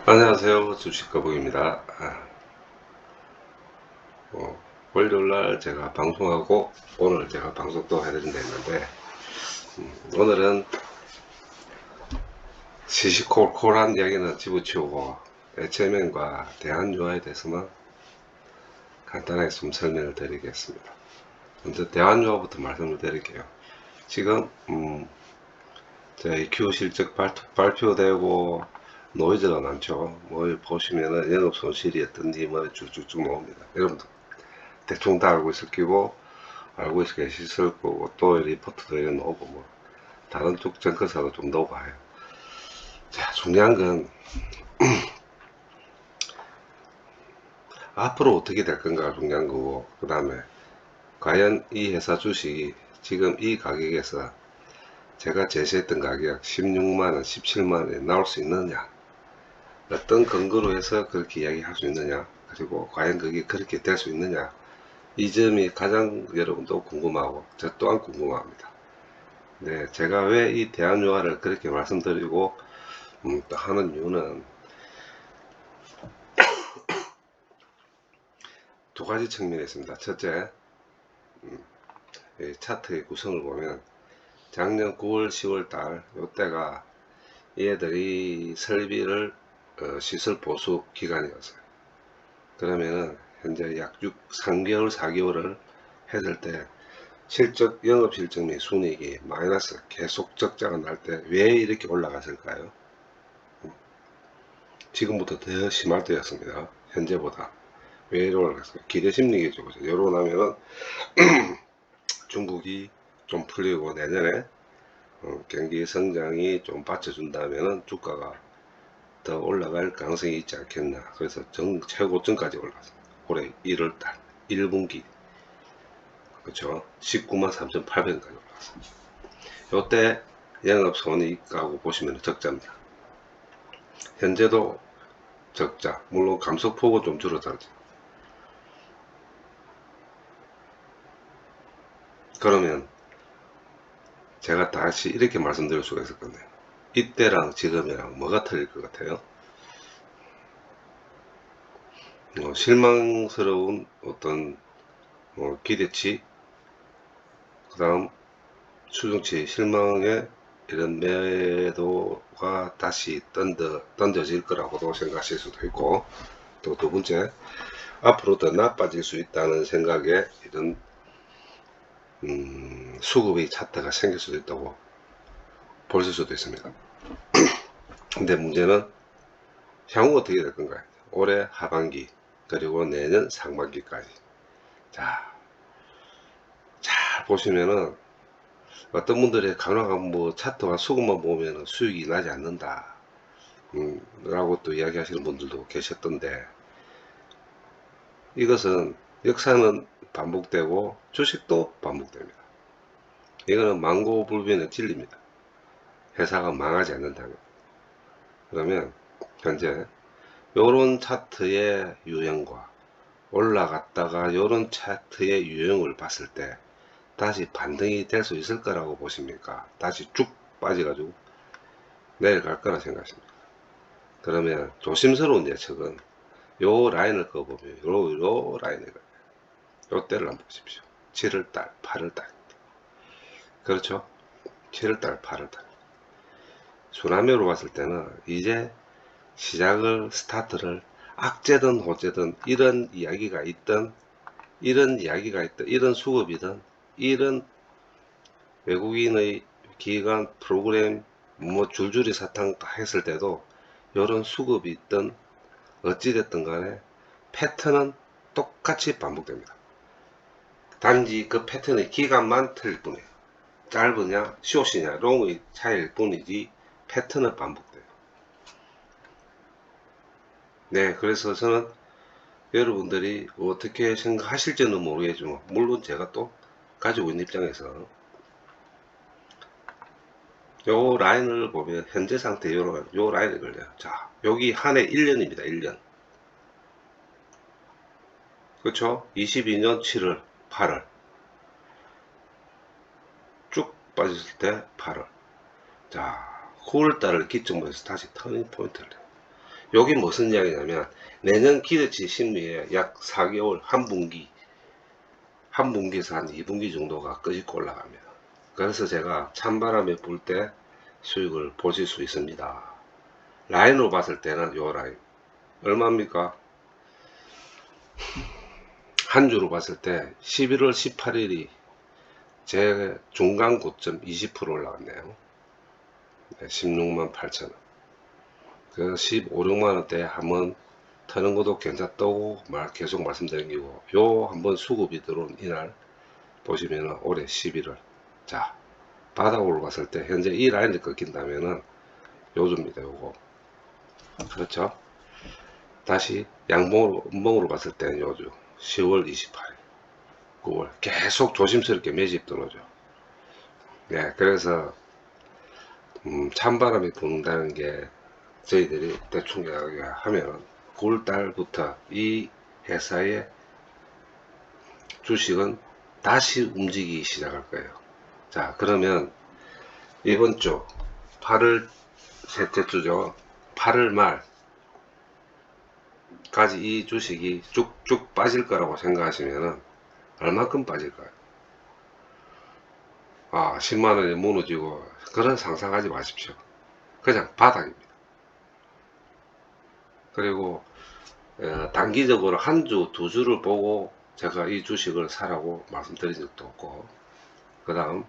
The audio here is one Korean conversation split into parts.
안녕하세요. 주식거북입니다. 월요일날 제가 방송하고 오늘 제가 방송도 해드린다 했는데 오늘은 시시콜콜한 이야기는 집어치우고 HMN과 대한유화에 대해서만 간단하게 좀 설명을 드리겠습니다. 먼저 대한유화부터 말씀을 드릴게요. 지금 EQ 실적 발표되고 노이즈가 많죠. 뭐 보시면은 영업 손실이 어떤지 뭐 쭉쭉쭉 나옵니다. 여러분들 대충 다 알고 있을 끼고 알고 계실 거고 또 리포트도 이런 오고 뭐 다른 쪽 정권사도 좀 넣어봐요. 자, 중요한 건 앞으로 어떻게 될 건가 중요한 거고, 그 다음에 과연 이 회사 주식이 지금 이 가격에서 제가 제시했던 가격 16만원 17만원에 나올 수 있느냐, 어떤 근거로 해서 그렇게 이야기할 수 있느냐, 그리고 과연 그게 그렇게 될 수 있느냐, 이 점이 가장 여러분도 궁금하고 저 또한 궁금합니다. 네, 제가 왜 이 대한유화를 그렇게 말씀드리고 또 하는 이유는 두 가지 측면이 있습니다. 첫째, 차트의 구성을 보면 작년 9월 10월 달 요때가 얘들이 설비를 시설 보수 기간이었어요. 그러면은 현재 약 3개월 4개월을 했을 때 실적 영업 실적 및 순이익이 마이너스 계속 적자가 날 때 왜 이렇게 올라갔을까요? 지금부터 더 심할 때였습니다. 현재보다. 왜 이렇게 올라갔어요? 기대 심리겠죠. 여러분 하면은 중국이 좀 풀리고 내년에 경기 성장이 좀 받쳐준다면 주가가 더 올라갈 가능성이 있지 않겠나. 그래서 최고점까지 올라갔습니다. 올해 1월달 1분기 그렇죠. 19만 3,800원까지 올라갔습니다. 요때 영업손익하고 보시면 적자입니다. 현재도 적자. 물론 감소폭은 좀 줄어들었죠. 그러면 제가 다시 이렇게 말씀드릴 수가 있을 건데요. 이때랑 지금이랑 뭐가 틀릴 것 같아요? 실망스러운 어떤 기대치, 그 다음 추정치 실망의 이런 매도가 다시 던져질 거라고도 생각하실 수도 있고, 또 두 번째, 앞으로 더 나빠질 수 있다는 생각에 이런 수급의 차트가 생길 수도 있다고 보실 수도 있습니다. 근데 문제는 향후 어떻게 될 건가요? 올해 하반기 그리고 내년 상반기까지. 자, 잘 보시면은 어떤 분들이 간혹 뭐 차트와 수급만 보면 수익이 나지 않는다 라고 또 이야기하시는 분들도 계셨던데, 이것은 역사는 반복되고 주식도 반복됩니다. 이거는 망고불변의 진리입니다. 회사가 망하지 않는다면. 그러면 현재 요런 차트의 유형과 올라갔다가 요런 차트의 유형을 봤을 때 다시 반등이 될 수 있을 거라고 보십니까? 다시 쭉 빠져가지고 내려갈 거라 생각하십니까? 그러면 조심스러운 예측은 요 라인을 그어보면 요 라인을 요 때를 한번 보십시오. 7월달 8월달 그렇죠. 7월달 8월달 수남으로 봤을 때는 이제 시작을 스타트를 악재든 호재든 이런 이야기가 있던 이런 수급이든 이런 외국인의 기관 프로그램 뭐 줄줄이 사탕 다 했을 때도 이런 수급이 있든 어찌됐든 간에 패턴은 똑같이 반복됩니다. 단지 그 패턴의 기간만 틀릴 뿐이에요. 짧으냐 숏이냐 롱의 차이일 뿐이지 패턴은 반복돼요. 네, 그래서 저는 여러분들이 어떻게 생각하실지는 모르겠지만 물론 제가 또 가지고 있는 입장에서 요 라인을 보면 현재 상태 요 라인을 걸려요. 자, 여기 한 해 1년입니다. 1년. 그렇죠? 22년 7월, 8월 쭉 빠졌을 때 8월. 자, 9월달을 기점으로 해서 다시 터닝 포인트를 해요. 여기 무슨 이야기냐면 내년 기대치 심리에 약 4개월 한 분기에서 한 2분기 정도가 끄집고 올라갑니다. 그래서 제가 찬바람에 불 때 수익을 보실 수 있습니다. 라인으로 봤을 때는 요 라인 얼마입니까? 한 주로 봤을 때 11월 18일이 제 중간 고점 20% 올라갔네요. 16만 8천원. 그 15, 16만원대 한번 터는 것도 괜찮다고 계속 말씀드린 거고, 요 한번 수급이 들어온 이날 보시면은 올해 11월. 자, 바닥으로 봤을 때 현재 이 라인을 꺾인다면은 요주입니다. 요거. 그렇죠? 다시 양봉으로, 음봉으로 봤을 때는 요주. 10월 28일. 9월. 계속 조심스럽게 매집 들어오죠. 네, 그래서 찬바람이 분다는 게 저희들이 대충 이야기하면 9월달부터 이 회사의 주식은 다시 움직이기 시작할 거예요. 자, 그러면 이번 주 8월 셋째 주죠. 8월 말까지 이 주식이 쭉쭉 빠질 거라고 생각하시면은 얼마큼 빠질까요? 아, 10만원이 무너지고 그런 상상하지 마십시오. 그냥 바닥입니다. 그리고 단기적으로 한 주, 두 주를 보고 제가 이 주식을 사라고 말씀드린 적도 없고, 그 다음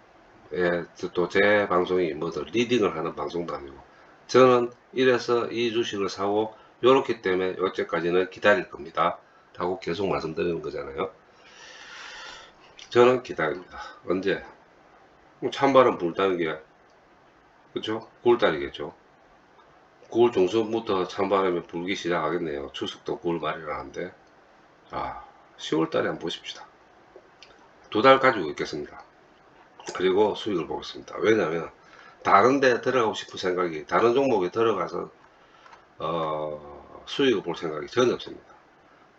또 제 방송이 뭐든 리딩을 하는 방송도 아니고, 저는 이래서 이 주식을 사고 요렇기 때문에 요때까지는 기다릴 겁니다 라고 계속 말씀드리는 거잖아요. 저는 기다립니다. 언제? 찬바람 불다는 게 그쵸? 9월달이겠죠. 9월 중순부터 찬바람이 불기 시작하겠네요. 추석도 9월 말이라는데, 아, 10월달에 한번 보십시다. 2달 가지고 있겠습니다. 그리고 수익을 보겠습니다. 왜냐하면 다른 데 들어가고 싶은 생각이, 다른 종목에 들어가서 수익을 볼 생각이 전혀 없습니다.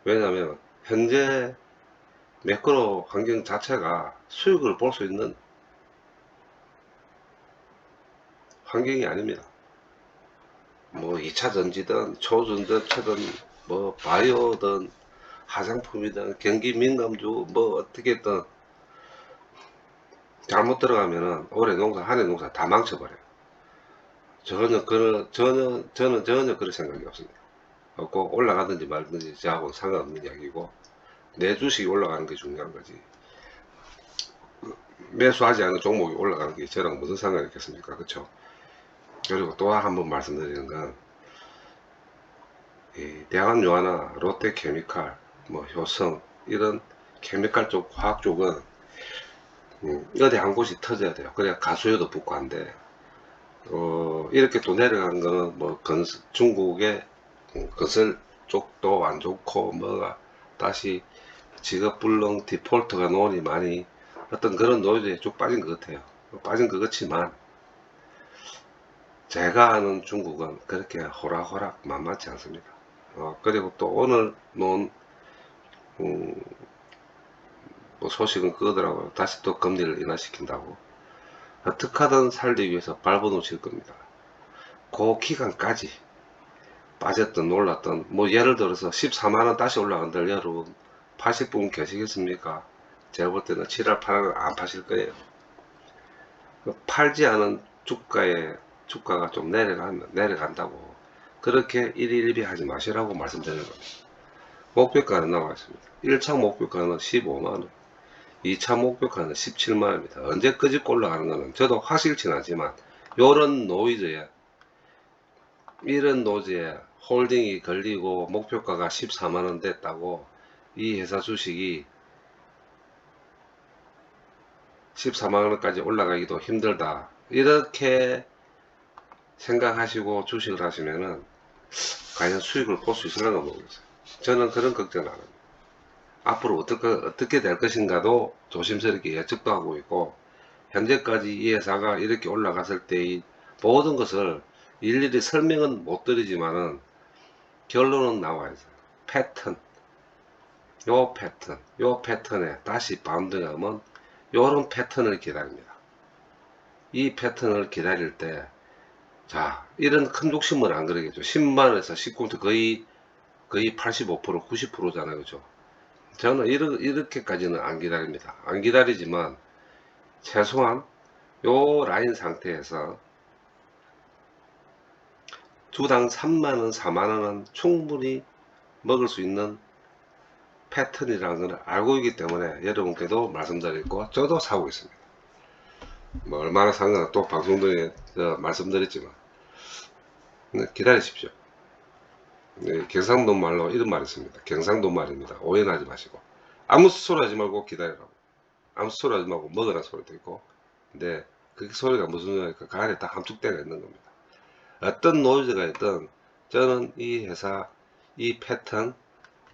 왜냐하면 현재 매크로 환경 자체가 수익을 볼 수 있는 환경이 아닙니다. 뭐 2차 전지든 초전도체든 뭐 바이오든 화장품이든 경기 민감주 뭐 어떻게든 잘못 들어가면은 올해 농사 한 해 농사 다 망쳐버려요. 저는 그럴 생각이 없습니다. 없고 올라가든지 말든지 저하고 상관없는 이야기고, 내 주식이 올라가는 게 중요한 거지 매수하지 않은 종목이 올라가는 게 저랑 무슨 상관이 있겠습니까? 그쵸? 그리고 또 한 번 말씀드리는 건, 대한요하나 롯데케미칼 뭐 효성 이런 케미칼 쪽 화학 쪽은 어디 한 곳이 터져야 돼요. 그래야 가수요도 붙고 한데, 이렇게 또 내려가는 거는 뭐 중국의 건설 쪽도 안 좋고 뭐가 다시 직업불능 디폴트가 논이 많이 어떤 그런 노이즈에 쭉 빠진 것 같아요. 빠진 것 같지만 제가 아는 중국은 그렇게 호락호락 만만치 않습니다. 그리고 또 오늘 논 뭐 소식은 그거더라고요. 다시 또 금리를 인하시킨다고. 어떻게든 살기 위해서 발버둥칠 겁니다. 그 기간까지 빠졌던 놀랐던 뭐 예를 들어서 14만원 다시 올라간다 여러분 파실 분 계시겠습니까? 제가 볼 때는 7월 8월 안 파실 거예요. 팔지 않은 주가가 좀 내려간다고 그렇게 일일비 하지 마시라고 말씀드리는 겁니다. 목표가는 나와 있습니다. 1차 목표가는 15만원, 2차 목표가는 17만원입니다. 언제 끄집고 올라가는 거는 저도 확실치는 않지만 이런 노즈에 홀딩이 걸리고 목표가가 14만원 됐다고 이 회사 주식이 14만원까지 올라가기도 힘들다 이렇게 생각하시고 주식을 하시면은 과연 수익을 볼 수 있을런가 모르겠어요. 저는 그런 걱정 안 합니다. 앞으로 어떻게 될 것인가도 조심스럽게 예측도 하고 있고, 현재까지 이 회사가 이렇게 올라갔을 때의 모든 것을 일일이 설명은 못 드리지만은 결론은 나와 있어요. 요 패턴에 다시 바운드하면 요런 패턴을 기다립니다. 이 패턴을 기다릴 때 자, 이런 큰 욕심은 안 그러겠죠. 10만원에서 19부터 거의 85%, 90%잖아요. 그죠? 저는 이렇게까지는 안 기다립니다. 안 기다리지만, 최소한 요 라인 상태에서 주당 3만원, 4만원은 충분히 먹을 수 있는 패턴이라는 걸 알고 있기 때문에 여러분께도 말씀드리고, 저도 사고 있습니다. 뭐 얼마나 산 거는 또 방송 중에 말씀드렸지만, 기다리십시오. 네, 경상도 말로 이런 말이 있습니다. 경상도 말입니다. 오해하지 마시고. 아무 소리 하지 말고 기다리라고. 아무 소리 하지 말고 먹으라 소리도 있고. 근데 그 소리가 무슨 소리니까 그 안에 딱 함축되어 있는 겁니다. 어떤 노이즈가 있든 저는 이 회사, 이 패턴,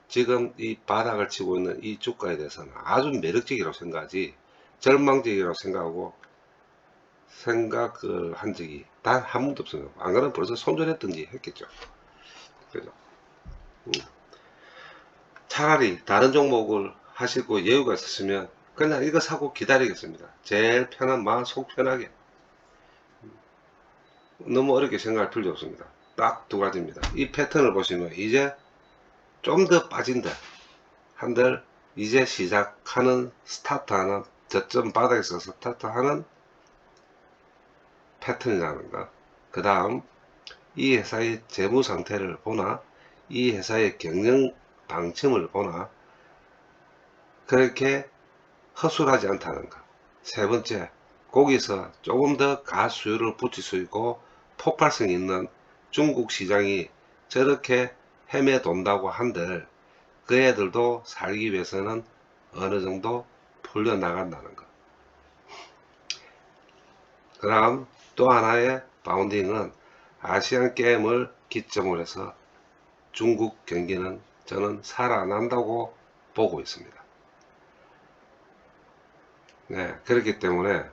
지금 이 바닥을 치고 있는 이 주가에 대해서는 아주 매력적이라고 생각하지 절망적이라고 생각을 한 적이 단 한 번도 없어요. 안 그러면 벌써 손절했든지 했겠죠. 그죠? 차라리 다른 종목을 하시고 여유가 있으시면 그냥 이거 사고 기다리겠습니다. 제일 편한 마음 속 편하게. 너무 어렵게 생각할 필요 없습니다. 딱 두 가지입니다. 이 패턴을 보시면 이제 좀 더 빠진다 한들 이제 시작하는 스타트하는 저점 바닥에서 스타트하는 패턴이라는 거. 그 다음 이 회사의 재무 상태를 보나 이 회사의 경영 방침을 보나 그렇게 허술하지 않다는 것. 세 번째, 거기서 조금 더 가수요를 붙일 수 있고 폭발성 있는 중국 시장이 저렇게 헤매 돈다고 한들 그 애들도 살기 위해서는 어느 정도 풀려나간다는 것. 그 다음 또 하나의 바운딩은 아시안 게임을 기점으로 해서 중국 경기는 저는 살아난다고 보고 있습니다. 네, 그렇기 때문에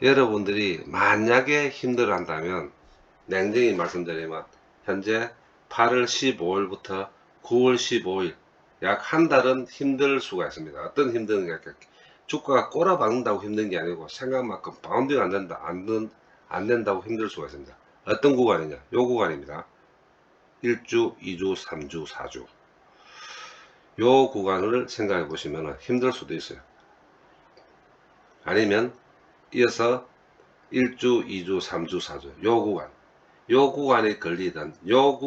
여러분들이 만약에 힘들어 한다면 냉정히 말씀드리면 현재 8월 15일부터 9월 15일 약 한 달은 힘들 수가 있습니다. 어떤 힘든 게 주가가 꼬라박는다고 힘든 게 아니고 생각만큼 바운딩 안 된다고 힘들 수가 있습니다. 어떤 구간이냐? 요 구간입니다. 1주, 2주, 3주, 4주 요 구간을 생각해 보시면 힘들 수도 있어요. 아니면 이어서 1주, 2주, 3주, 4주 요 구간에 걸리든 요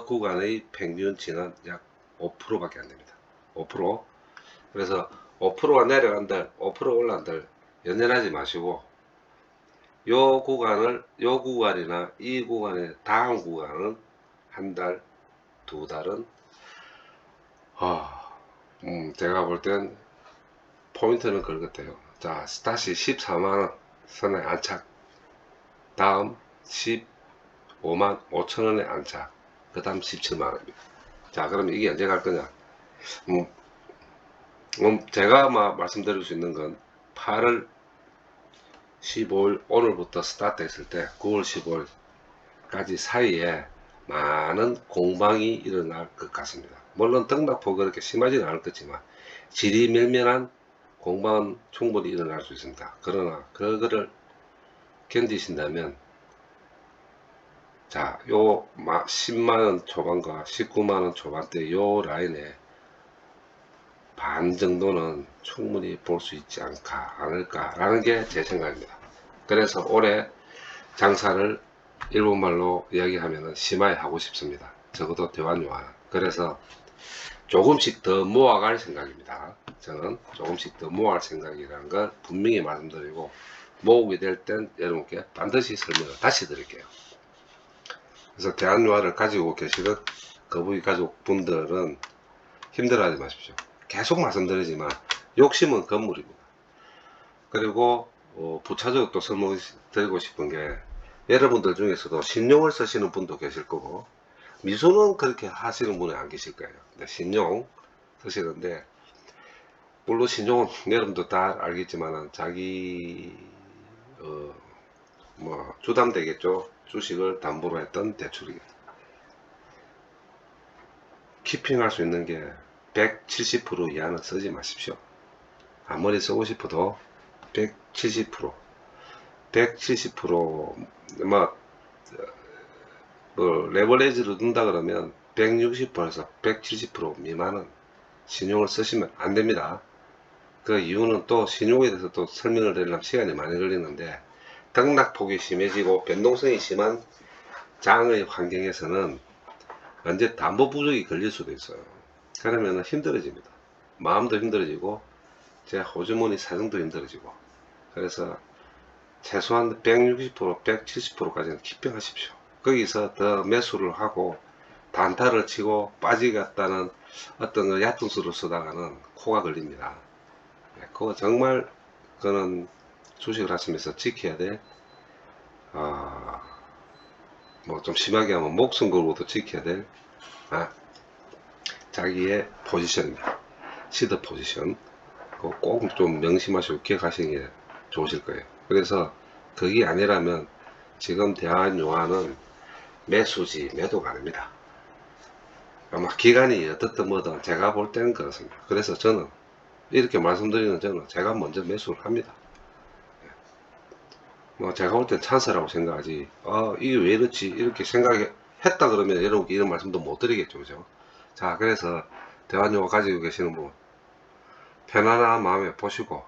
구간의 평균치는 약 5%밖에 안 됩니다. 5%. 그래서 5%가 내려간들 5% 올라간들 연연하지 마시고 요 구간이나 이 구간의 다음 구간은 한 달, 두 달은 제가 볼 땐 포인트는 그것 같아요. 자, 다시 14만원 선에 안착. 다음 15만 5천원에 안착. 그 다음 17만원입니다. 자, 그럼 이게 언제 갈 거냐? 제가 말씀드릴 수 있는 건 8월 15일 오늘부터 스타트 했을 때 9월 15일까지 사이에 많은 공방이 일어날 것 같습니다. 물론 등락폭 그렇게 심하지는 않을 거지만 지리멸면한 공방은 충분히 일어날 수 있습니다. 그러나 그거를 견디신다면 자, 요 10만원 초반과 19만원 초반대 요 라인에 반 정도는 충분히 볼 수 있지 않을까라는 게 제 생각입니다. 그래서 올해 장사를 일본말로 이야기하면 심하게 하고 싶습니다. 적어도 대환요한. 그래서 조금씩 더 모아갈 생각입니다. 저는 조금씩 더 모아갈 생각이라는 걸 분명히 말씀드리고 모으게 될 땐 여러분께 반드시 설명을 다시 드릴게요. 그래서 대한유화를 가지고 계시는 거북이 가족분들은 힘들어하지 마십시오. 계속 말씀드리지만 욕심은 건물입니다. 그리고 부차적으로 또 설명드리고 싶은 게 여러분들 중에서도 신용을 쓰시는 분도 계실 거고 미소는 그렇게 하시는 분이 안 계실 거예요. 근데 신용 쓰시는데 물론 신용은 여러분도 다 알겠지만 자기 주담되겠죠. 주식을 담보로 했던 대출이 키핑할 수 있는 게 170% 이하는 쓰지 마십시오. 아무리 쓰고 싶어도 170% 뭐, 레버리지를 둔다 그러면 160%에서 170% 미만은 신용을 쓰시면 안 됩니다. 그 이유는 또 신용에 대해서 또 설명을 드리려면 시간이 많이 걸리는데, 등락폭이 심해지고 변동성이 심한 장의 환경에서는 언제 담보 부족이 걸릴 수도 있어요. 그러면 힘들어집니다. 마음도 힘들어지고 제 호주머니 사정도 힘들어지고. 그래서 최소한 160%, 170%까지는 기평하십시오. 거기서 더 매수를 하고 단타를 치고 빠지겠다는 어떤 얕은 수를 쓰다가는 코가 걸립니다. 그거 정말 그거는 주식을 하시면서 지켜야 될, 뭐 좀 심하게 하면 목숨 걸고도 지켜야 될 자기의 포지션입니다. 시드 포지션. 꼭 좀 명심하시고 기억하시는 게 좋으실 거예요. 그래서 그게 아니라면 지금 대한용화는 매수지 매도가 아닙니다. 아마 기간이 어떻든 뭐든 제가 볼 때는 그렇습니다. 그래서 저는 이렇게 말씀드리는 저는 제가 먼저 매수를 합니다. 뭐 제가 볼 땐 찬스라고 생각하지, 이게 왜 이렇지 이렇게 생각했다 그러면 여러분께 이런 말씀도 못 드리겠죠. 그죠? 자, 그래서 대한용화 가지고 계시는 분 편안한 마음에 보시고,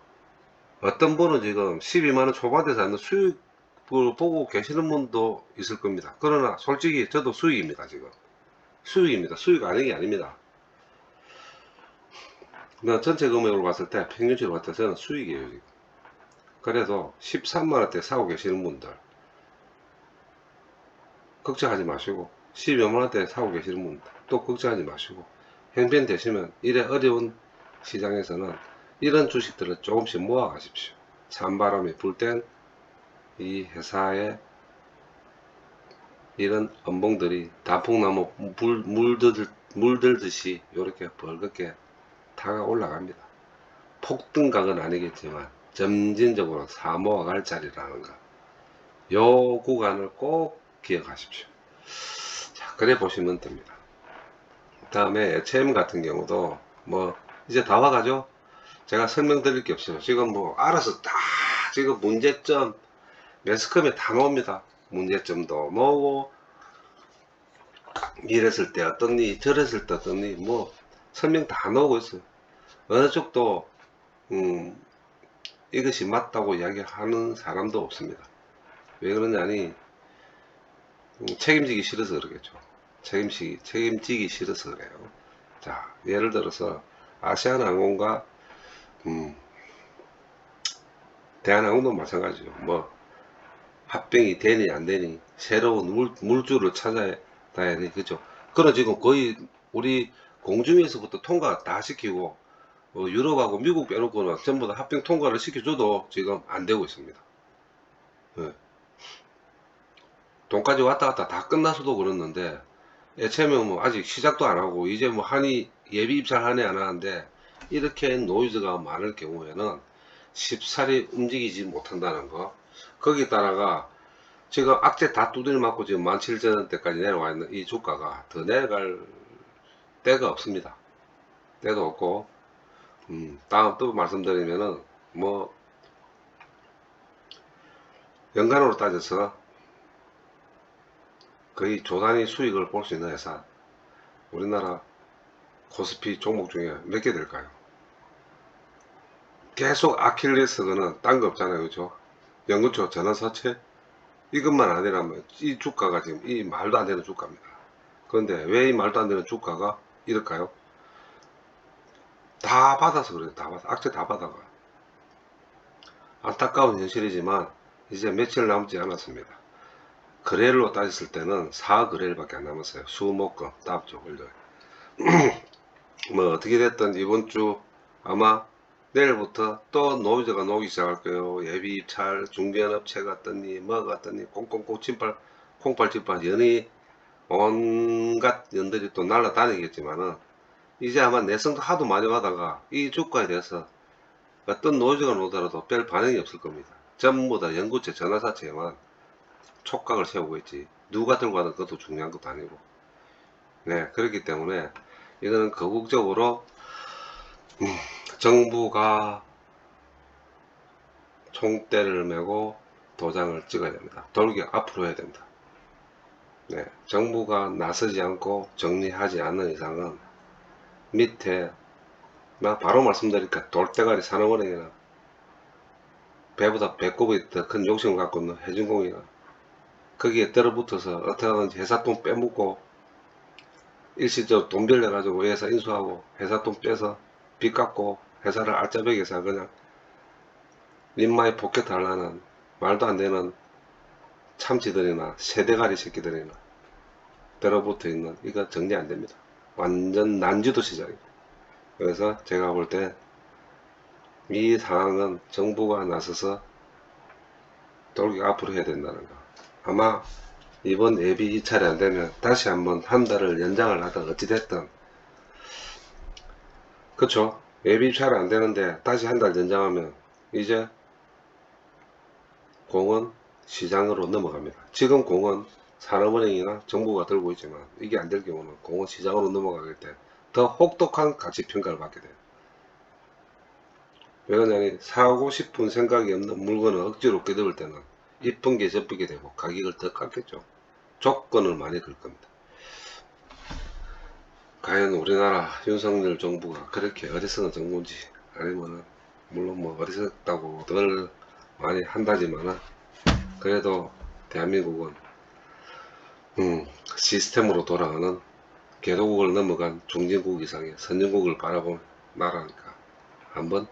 어떤 분은 지금 12만원 초반대 사는 수익을 보고 계시는 분도 있을 겁니다. 그러나 솔직히 저도 수익입니다. 지금 수익입니다. 수익 아닌 게 아닙니다. 전체 금액으로 봤을 때 평균치로 봤을 때 저는 수익이에요. 지금. 그래도 13만원대 사고 계시는 분들 걱정하지 마시고, 12만원대 사고 계시는 분들 또 걱정하지 마시고, 형편 되시면 이래 어려운 시장에서는 이런 주식들을 조금씩 모아 가십시오. 찬바람이 불 땐 이 회사의 이런 연봉들이 단풍나무 물들듯이 이렇게 벌겋게 타가 올라갑니다. 폭등각은 아니겠지만 점진적으로 사모아갈 자리라는 것, 요 구간을 꼭 기억하십시오. 자, 그래 보시면 됩니다. 다음에 HM 같은 경우도 뭐 이제 다 와가죠. 제가 설명드릴 게 없어요. 지금 뭐 알아서 다 지금 문제점 매스컴에 다 나옵니다. 문제점도 뭐고, 이랬을 때 어떻니 저랬을 때 어떻니 뭐 설명 다 나오고 있어요. 어느 쪽도 이것이 맞다고 이야기하는 사람도 없습니다. 왜 그러냐니 책임지기 싫어서 그러겠죠. 책임지기 싫어서 그래요. 자, 예를 들어서 아시아나항공과 대한항공도 마찬가지죠. 뭐 합병이 되니 안 되니 새로운 물줄을 찾아야 되니, 그죠? 그런 지금 거의 우리 공중에서부터 통과 다 시키고 유럽하고 미국 빼놓고는 전부 다 합병 통과를 시켜줘도 지금 안 되고 있습니다. 네. 돈까지 왔다 갔다 다 끝나서도 그렇는데, 애초에 뭐 아직 시작도 안 하고 이제 뭐 한이 예비 입찰 하네 안 하는데, 이렇게 노이즈가 많을 경우에는 쉽사리 움직이지 못한다는 거. 거기다가 지금 악재 다 두드려 맞고 지금 17,000원대까지 내려와 있는 이 주가가 더 내려갈 데가 없습니다. 때도 없고, 다음 또 말씀드리면은 뭐 연간으로 따져서 거의 조단위 수익을 볼 수 있는 회사, 우리나라 코스피 종목 중에 몇 개 될까요? 계속 아킬레스건은 딴 거 없잖아요. 그죠? 연구초 전환사채 이것만 아니라면 이 주가가 지금 이 말도 안 되는 주가입니다. 그런데 왜 이 말도 안 되는 주가가 이럴까요? 다 받아서 그래요. 다 받아. 악재 다 받아가. 안타까운 현실이지만 이제 며칠 남지 않았습니다. 거래일로 따졌을 때는 4거래일밖에 안 남았어요. 수목금 다음 주 월요일. 뭐 어떻게 됐든 이번 주 아마 내일부터 또 노이즈가 녹기 시작할 거예요. 예비 입찰, 중견업체가 어떠니, 뭐가 어떠니, 꽁꽁꽁 콩팔 연이 온갖 연들이 또 날아다니겠지만은, 이제 아마 내성도 하도 많이 받아가 이 주가에 대해서 어떤 노이즈가 오더라도 별 반응이 없을 겁니다. 전부 다 연구체, 전화사채에만 촉각을 세우고 있지, 누가 들고 가든 그것도 중요한 것도 아니고. 네, 그렇기 때문에 이거는 거국적으로 정부가 총대를 메고 도장을 찍어야 됩니다. 돌격 앞으로 해야 됩니다. 네, 정부가 나서지 않고 정리하지 않는 이상은 밑에 나 바로 말씀드릴까 돌대가리 산업은행이나 배보다 배꼽이 더 큰 욕심을 갖고 있는 해준공이나 거기에 떨어붙어서 어떻게 하든지 회사 돈 빼먹고 일시적으로 돈 빌려가지고 회사 인수하고 회사 돈 빼서 빚 갚고 회사를 알짜배기해서 그냥 민마에 포켓 하려는 말도 안 되는 참치들이나 세대가리 새끼들이나 떨어붙어 있는 이거 정리 안 됩니다. 완전 난주도 시작입니다. 그래서 제가 볼 때 이 상황은 정부가 나서서 돌격 앞으로 해야 된다는 거. 아마 이번 예비 입찰이 안 되면 다시 한번 한 달을 연장을 하든 어찌됐든 그쵸? 예비 입찰이 안 되는데 다시 한 달 연장하면 이제 공은 시장으로 넘어갑니다. 지금 공은 산업은행이나 정부가 들고 있지만 이게 안 될 경우는 공은 시장으로 넘어가게 때 더 혹독한 가치평가를 받게 돼요. 왜 그러냐니 사고 싶은 생각이 없는 물건을 억지로 껴들을 때는 이쁜 게 접히게 되고 가격을 더 깎겠죠. 조건을 많이 걸 겁니다. 과연 우리나라 윤석열 정부가 그렇게 어리석은 정부인지 아니면은 물론 뭐 어리석다고 늘 많이 한다지만은 그래도 대한민국은 시스템으로 돌아가는 개도국을 넘어간 중진국 이상의 선진국을 바라본 나라니까 한번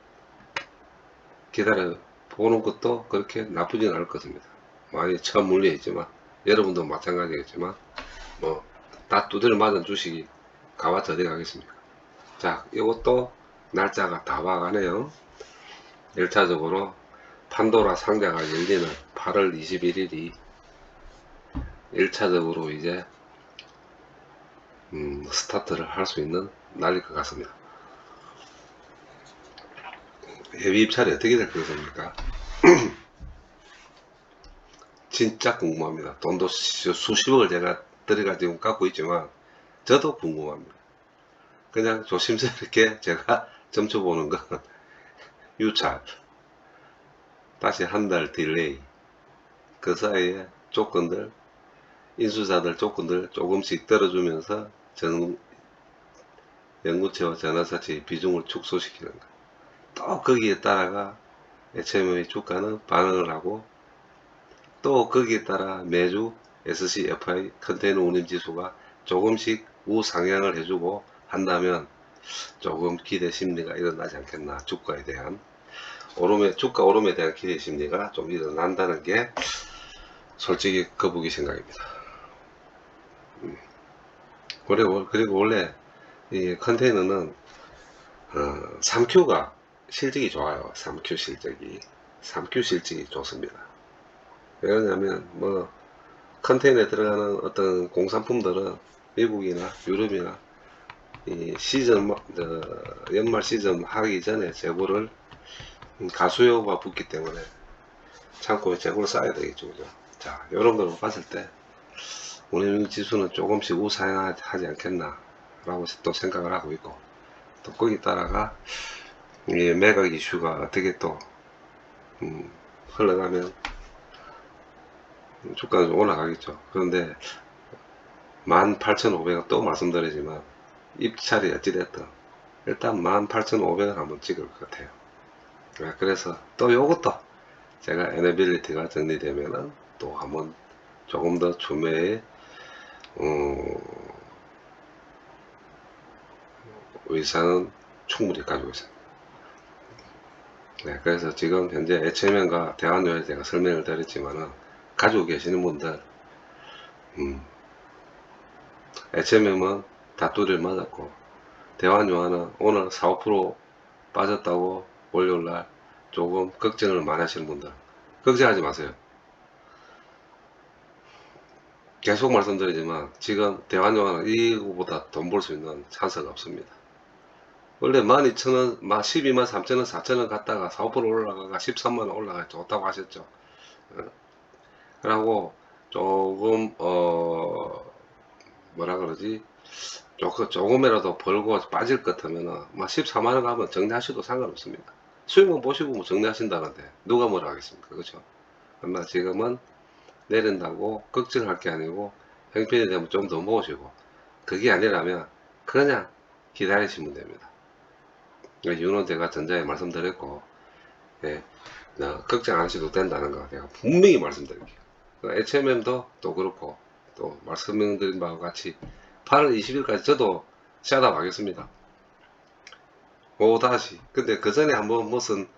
기다려 보는 것도 그렇게 나쁘진 않을 것입니다. 많이 처음 물려 있지만 여러분도 마찬가지겠지만 뭐 다 두드려 맞은 주식이 가와서 어디 가겠습니까? 자, 이것도 날짜가 다 와가네요. 1차적으로 판도라 상자가 열리는 8월 21일이 1차적으로 이제 스타트를 할 수 있는 날일 것 같습니다. 예비 입찰이 어떻게 될 것입니까? 진짜 궁금합니다. 돈도 수십억을 제가 들여가지고 갖고 있지만 저도 궁금합니다. 그냥 조심스럽게 제가 점쳐보는 건 유찰 다시 한 달 딜레이 그 사이에 조건들 인수자들 조건들 조금씩 떨어주면서 연구체와 전환사채의 비중을 축소시키는 것. 또 거기에 따라가 HM의 주가는 반응을 하고 또 거기에 따라 매주 SCFI 컨테이너 운임 지수가 조금씩 우상향을 해주고 한다면 조금 기대 심리가 일어나지 않겠나. 주가에 대한 주가 오름에 대한 기대 심리가 좀 일어난다는 게 솔직히 거북이 생각입니다. 그리고 원래 이 컨테이너는 3Q가 실적이 좋아요. 3Q 실적이 좋습니다. 왜냐하면 뭐 컨테이너에 들어가는 어떤 공산품들은 미국이나 유럽이나 이 시즌 연말 시즌 하기 전에 재고를 가수요가 붙기 때문에 창고에 재고를 쌓아야 되겠죠. 그죠? 자, 이런 걸 봤을 때 운임 지수는 조금씩 우상하지 않겠나 라고 또 생각을 하고 있고, 또 거기 따라가 이 매각 이슈가 어떻게 또 흘러가면 주가는 좀 올라가겠죠. 그런데 18,500원 또 말씀드리지만 입찰이 어찌됐든 일단 18,500원 한번 찍을 것 같아요. 그래서 또 요것도 제가 에너빌리티가 정리되면은 또 한번 조금 더 추매의 의사는 충분히 가지고 있습니다. 네, 그래서 지금 현재 HMM과 대환요에 제가 설명을 드렸지만은 가지고 계시는 분들 HMM은 닷두리를 맞았고 대환요하는 오늘 4~5% 빠졌다고 월요일날 조금 걱정을 많이 하시는 분들 걱정하지 마세요. 계속 말씀드리지만 지금 대환요하는 이거보다 돈 벌 수 있는 찬스가 없습니다. 원래 12,000원, 123,000원, 4,000원 갔다가 4~5% 올라가가 13만원 올라가 좋다고 하셨죠. 그러고 조금 뭐라 그러지, 조금이라도 벌고 빠질 것 같으면은 14만원 가면 정리하셔도 상관없습니다. 수익은 보시고 뭐 정리하신다는데 누가 뭐라 하겠습니까? 그렇죠? 아마 지금은 내린다고 걱정할 게 아니고 형편이 되면 좀 더 모으시고, 그게 아니라면 그냥 기다리시면 됩니다. 이유는 제가 전자에 말씀드렸고, 예, 걱정 안 하셔도 된다는 거 제가 분명히 말씀드릴게요. HMM도 또 그렇고, 또 말씀드린 바와 같이 8월 20일까지 저도 샷업 하겠습니다. 다시. 근데 그 전에 한번 무슨,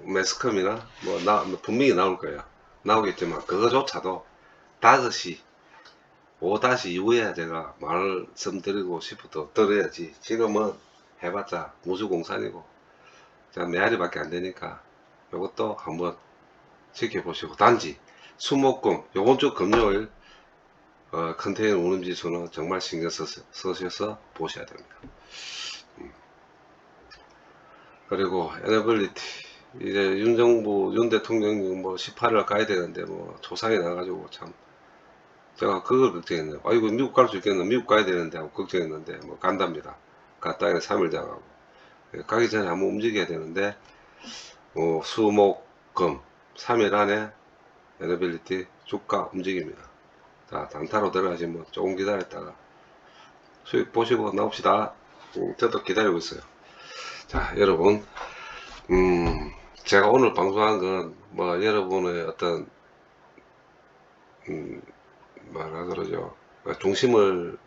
매스컴이나 분명히 나올 거예요. 나오겠지만, 그거조차도 5시, 5다시 이후에 제가 말씀드리고 싶어도 들어야지. 지금은 해봤자 무주공산이고, 자, 메아리밖에 안 되니까, 이것도 한번 지켜보시고, 단지, 수목금, 요번 주 금요일, 컨테이너 운임지수는 정말 신경 쓰셔서 보셔야 됩니다. 그리고 에너빌리티, 이제 윤 대통령이 뭐 18일 가야 되는데 뭐 조상이 나가지고 참 제가 그걸 걱정했네요. 이거 미국 갈 수 있겠나? 미국 가야 되는데 하고 걱정했는데 뭐 간답니다. 갔다 3일 자가고 가기 전에 한번 움직여야 되는데 수목금 3일 안에 에너빌리티 주가 움직입니다. 자, 단타로 들어가시면 조금 기다렸다가 수익 보시고 나옵시다. 저도 기다리고 있어요. 자, 여러분, 제가 오늘 방송한 건 뭐 여러분의 어떤 뭐라 그러죠, 중심을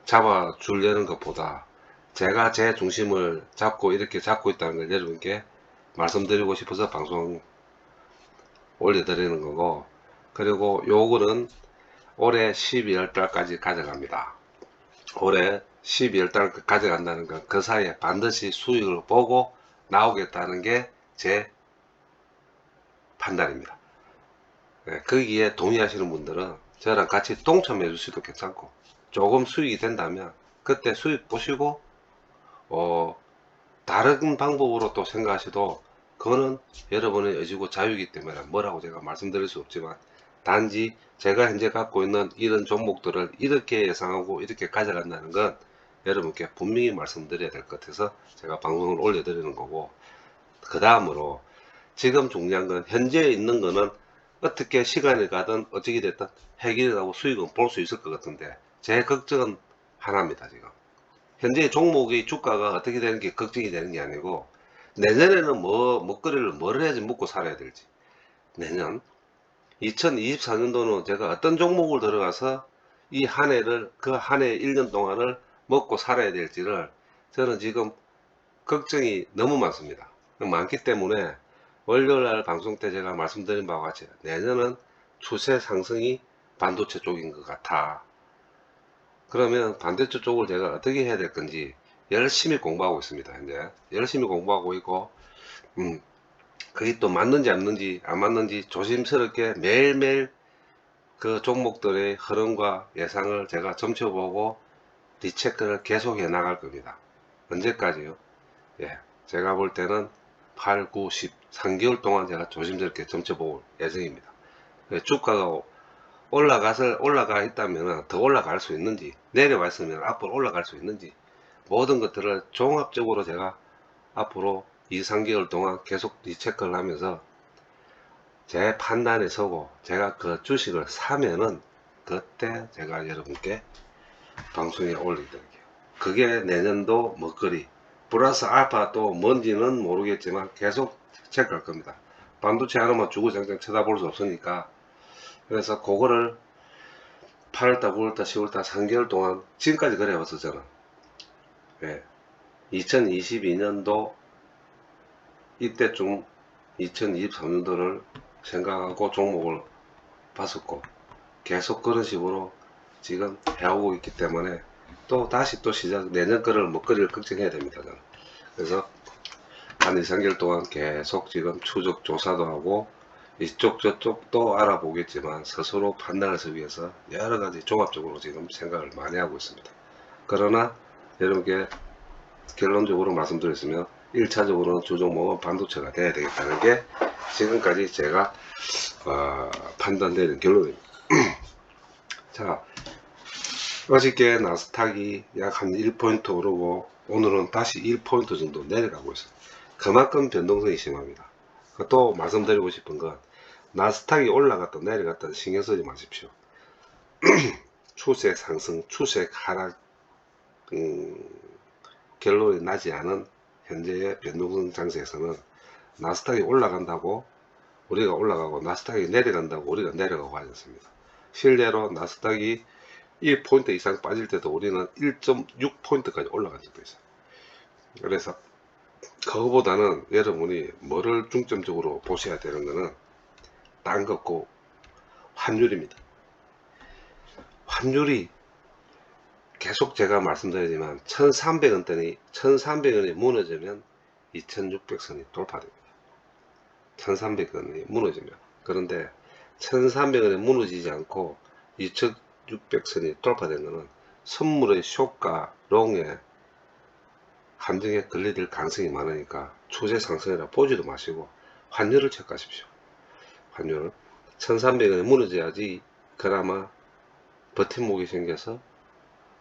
잡아 주려는 것보다 제가 제 중심을 잡고 이렇게 잡고 있다는 걸 여러분께 말씀드리고 싶어서 방송 올려드리는 거고, 그리고 요거는 올해 12월 달까지 가져갑니다. 올해 12월 달 가져간다는 건 그 사이에 반드시 수익을 보고 나오겠다는 게 제 판단입니다. 거기에 동의하시는 분들은 저랑 같이 동참해 주셔도 괜찮고, 조금 수익이 된다면 그때 수익 보시고 다른 방법으로 또 생각하셔도 그거는 여러분의 의지고 자유이기 때문에 뭐라고 제가 말씀드릴 수 없지만, 단지 제가 현재 갖고 있는 이런 종목들을 이렇게 예상하고 이렇게 가져간다는 건 여러분께 분명히 말씀드려야 될 것 같아서 제가 방송을 올려드리는 거고, 그 다음으로 지금 중요한 건 현재 있는 거는 어떻게 시간이 가든 어떻게 됐든 해결하고 수익은 볼 수 있을 것 같은데, 제 걱정은 하나입니다. 지금 현재 종목의 주가가 어떻게 되는 게 걱정이 되는 게 아니고, 내년에는 먹거리를 뭘 해야지 먹고 살아야 될지, 내년 2024년도는 제가 어떤 종목을 들어가서 이 한 해를, 그 한 해 1년 동안을 먹고 살아야 될지를 저는 지금 걱정이 너무 많습니다. 많기 때문에 월요일날 방송 때 제가 말씀드린 바와 같이 내년은 추세 상승이 반도체 쪽인 것 같아. 그러면 반도체 쪽을 제가 어떻게 해야 될 건지 열심히 공부하고 있습니다. 현재 열심히 공부하고 있고, 그게 또 맞는지 안 맞는지 조심스럽게 매일매일 그 종목들의 흐름과 예상을 제가 점쳐보고 리체크를 계속 해 나갈 겁니다. 언제까지요? 예, 제가 볼 때는 8, 9, 10, 3개월 동안 제가 조심스럽게 점쳐볼 예정입니다. 주가가 올라가 있다면 더 올라갈 수 있는지, 내려와 있으면 앞으로 올라갈 수 있는지, 모든 것들을 종합적으로 제가 앞으로 2, 3개월 동안 계속 리체크를 하면서 제 판단에 서고 제가 그 주식을 사면은 그때 제가 여러분께 방송에 올려드릴게요. 그게 내년도 먹거리 플러스 알파 또 뭔지는 모르겠지만 계속 체크할 겁니다. 반도체 하나만 주구장창 쳐다볼 수 없으니까. 그래서 그거를 8월달, 9월달, 10월달 3개월 동안 지금까지 그래 왔었잖아. 2022년도 이때쯤 2023년도를 생각하고 종목을 봤었고 계속 그런 식으로 지금 해오고 있기 때문에 또 다시 또 내년 거를 먹거리를 걱정해야 됩니다. 저는. 그래서 한 2, 3개월 동안 계속 지금 추적 조사도 하고 이쪽 저쪽도 알아보겠지만 스스로 판단하기 위해서 여러가지 종합적으로 지금 생각을 많이 하고 있습니다. 그러나 여러분께 결론적으로 말씀드렸으면 1차적으로는 주종목은 반도체가 돼야 되겠다는 게 지금까지 제가 판단되는 결론입니다. 자, 어저께 나스닥이 약 한 1포인트 오르고 오늘은 다시 1포인트 정도 내려가고 있어요. 그만큼 변동성이 심합니다. 또 말씀드리고 싶은 건 나스닥이 올라갔다 내려갔다 신경 쓰지 마십시오. 추세 상승, 추세 하락 결론이 나지 않은 현재의 변동성 장세에서는 나스닥이 올라간다고 우리가 올라가고 나스닥이 내려간다고 우리가 내려가고 하지 않습니다. 실제로 나스닥이 1포인트 이상 빠질 때도 우리는 1.6포인트까지 올라간 적도 있어요. 그래서 그거보다는 여러분이 뭐를 중점적으로 보셔야 되는 거는 딴 거 없고 환율입니다. 환율이 계속 제가 말씀드리지만 1300원이 무너지면 2600선이 돌파됩니다. 1300원이 무너지면. 그런데 1300원이 무너지지 않고 2600선이 돌파된 것은 선물의 쇼가 롱에 함정에 걸려들 가능성이 많으니까 추세 상승이라 보지도 마시고 환율을 체크하십시오. 환율은 1300원이 무너져야지 그나마 버팀목이 생겨서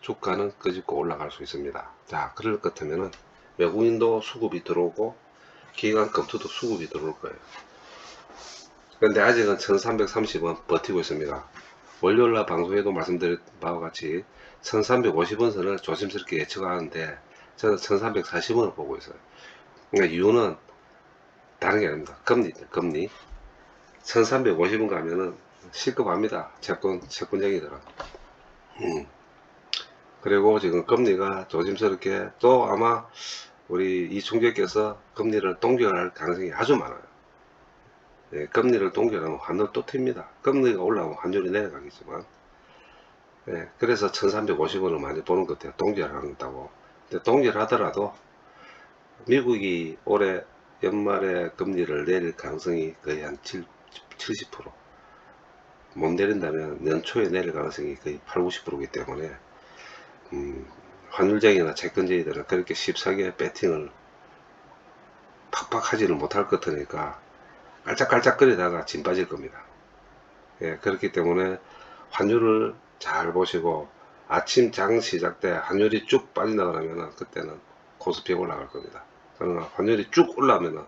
주가는 끄집고 올라갈 수 있습니다. 자, 그럴 것 같으면은 외국인도 수급이 들어오고 기관 검토도 수급이 들어올 거예요. 그런데 아직은 1330원 버티고 있습니다. 월요일날 방송에도 말씀드린 바와 같이 1350원 선을 조심스럽게 예측하는데 저는 1340원을 보고 있어요. 그러니까 이유는 다른 게 아닙니다. 금리 1350원 가면은 실급합니다. 채권쟁이들은. 그리고 지금 금리가 조심스럽게 또 아마 우리 이 총재께서 금리를 동결할 가능성이 아주 많아요. 예, 금리를 동결하면 환율 또 튑니다. 금리가 올라오면 환율이 내려가겠지만, 예, 그래서 1350원을 많이 보는 것 같아요. 동결한다고. 근데 동결하더라도 미국이 올해 연말에 금리를 내릴 가능성이 거의 한 70%. 못 내린다면 연초에 내릴 가능성이 거의 80~90%이기 때문에 환율쟁이나 채권쟁이들은 그렇게 쉽사게 배팅을 팍팍 하지는 못할 것 같으니까 깔짝깔짝거리다가 진 빠질 겁니다. 예, 그렇기 때문에 환율을 잘 보시고 아침 장 시작 때 환율이 쭉 빠진다 그러면 그때는 코스피 올라갈 겁니다. 그러나 환율이 쭉 올라오면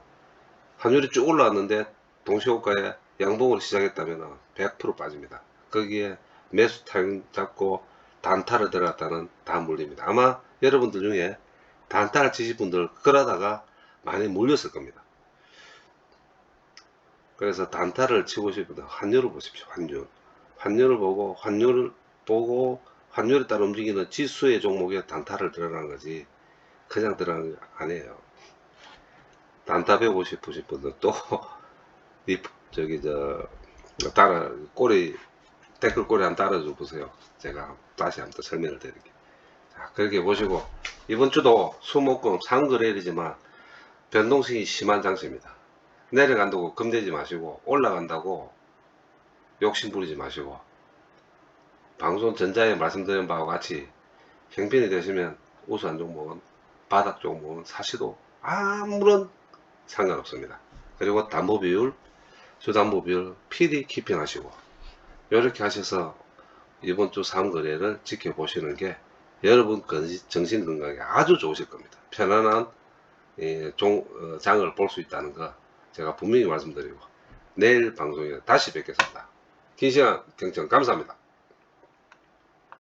환율이 쭉 올라왔는데 동시호가에 양봉으로 시작했다면 100% 빠집니다. 거기에 매수 타임 잡고 단타를 들어갔다는 다 물립니다. 아마 여러분들 중에 단타를 치신 분들 그러다가 많이 물렸을 겁니다. 그래서 단타를 치고 싶은 분들 환율을 보십시오. 환율을 보고 환율에 따라 움직이는 지수의 종목에 단타를 들어가는 거지 그냥 들어가는 게 아니에요. 단타 배우고 싶으신 분들 또 따라 댓글 꼬리 한번 따라줘 보세요. 제가 다시 한번 설명을 드릴게요. 자, 그렇게 보시고 이번 주도 수목금 상거래일이지만 변동성이 심한 장세입니다. 내려간다고 겁내지 마시고 올라간다고 욕심 부리지 마시고 방송 전자에 말씀드린 바와 같이 형편이 되시면 우수한 종목은 바닥 종목은 사시도 아무런 상관없습니다. 그리고 담보비율, 주담보비율 PD 키핑하시고 이렇게 하셔서 이번 주 3거래를 지켜보시는 게 여러분 정신 건강에 아주 좋으실 겁니다. 편안한 장을 볼 수 있다는 거 제가 분명히 말씀드리고 내일 방송에 다시 뵙겠습니다. 긴 시간 경청 감사합니다.